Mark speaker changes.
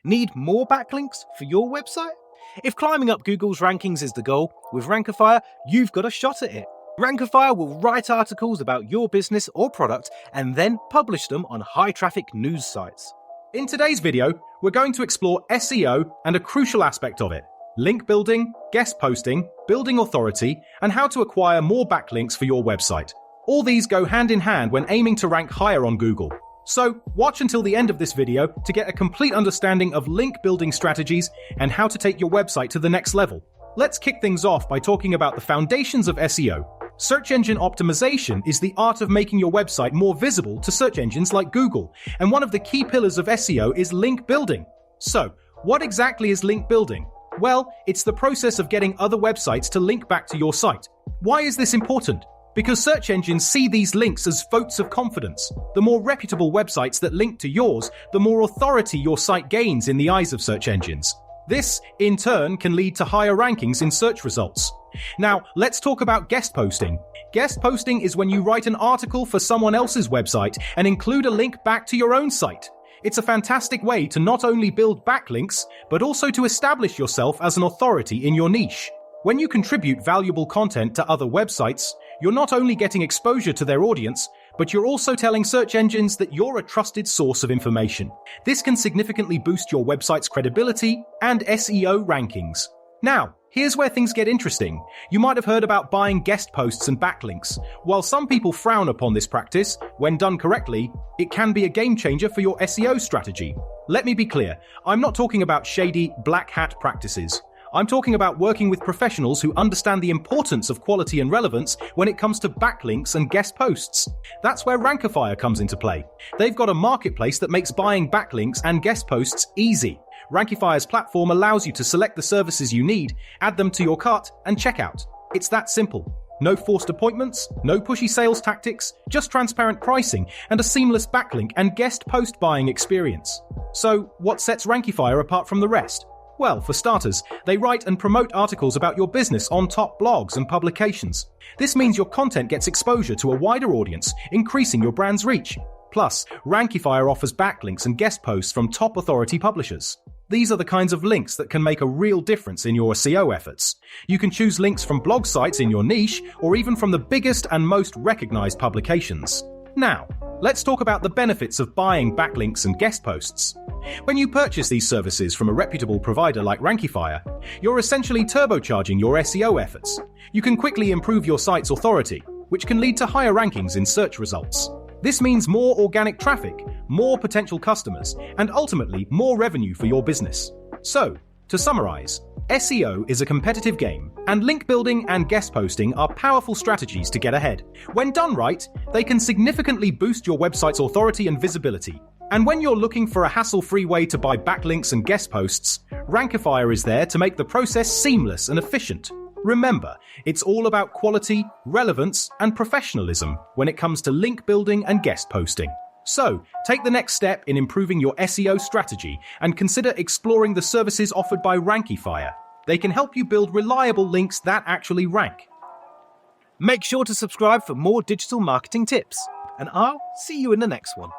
Speaker 1: Need more backlinks for your website? If climbing up Google's rankings is the goal, with Rankifier, you've got a shot at it. Rankifier will write articles about your business or product and then publish them on high-traffic news sites. In today's video, we're going to explore SEO and a crucial aspect of it: link building, guest posting, building authority, and how to acquire more backlinks for your website. All these go hand in hand when aiming to rank higher on Google. So, watch until the end of this video to get a complete understanding of link building strategies and how to take your website to the next level. Let's kick things off by talking about the foundations of SEO. Search engine optimization is the art of making your website more visible to search engines like Google, and one of the key pillars of SEO is link building. So, what exactly is link building? Well, it's the process of getting other websites to link back to your site. Why is this important? Because search engines see these links as votes of confidence. The more reputable websites that link to yours, the more authority your site gains in the eyes of search engines. This, in turn, can lead to higher rankings in search results. Now, let's talk about guest posting. Guest posting is when you write an article for someone else's website and include a link back to your own site. It's a fantastic way to not only build backlinks, but also to establish yourself as an authority in your niche. When you contribute valuable content to other websites, you're not only getting exposure to their audience, but you're also telling search engines that you're a trusted source of information. This can significantly boost your website's credibility and SEO rankings. Now, here's where things get interesting. You might have heard about buying guest posts and backlinks. While some people frown upon this practice, when done correctly, it can be a game changer for your SEO strategy. Let me be clear, I'm not talking about shady, black hat practices. I'm talking about working with professionals who understand the importance of quality and relevance when it comes to backlinks and guest posts. That's where Rankifier comes into play. They've got a marketplace that makes buying backlinks and guest posts easy. Rankifier's platform allows you to select the services you need, add them to your cart, and check out. It's that simple. No forced appointments, no pushy sales tactics, just transparent pricing and a seamless backlink and guest post buying experience. So, what sets Rankifier apart from the rest? Well, for starters, they write and promote articles about your business on top blogs and publications. This means your content gets exposure to a wider audience, increasing your brand's reach. Plus, Rankifier offers backlinks and guest posts from top authority publishers. These are the kinds of links that can make a real difference in your SEO efforts. You can choose links from blog sites in your niche, or even from the biggest and most recognized publications. Now, let's talk about the benefits of buying backlinks and guest posts. When you purchase these services from a reputable provider like Rankifier, you're essentially turbocharging your SEO efforts. You can quickly improve your site's authority, which can lead to higher rankings in search results. This means more organic traffic, more potential customers, and ultimately more revenue for your business. So, to summarize, SEO is a competitive game, and link building and guest posting are powerful strategies to get ahead. When done right, they can significantly boost your website's authority and visibility. And when you're looking for a hassle-free way to buy backlinks and guest posts, Rankifier is there to make the process seamless and efficient. Remember, it's all about quality, relevance, and professionalism when it comes to link building and guest posting. So, take the next step in improving your SEO strategy and consider exploring the services offered by Rankifier. They can help you build reliable links that actually rank. Make sure to subscribe for more digital marketing tips, and I'll see you in the next one.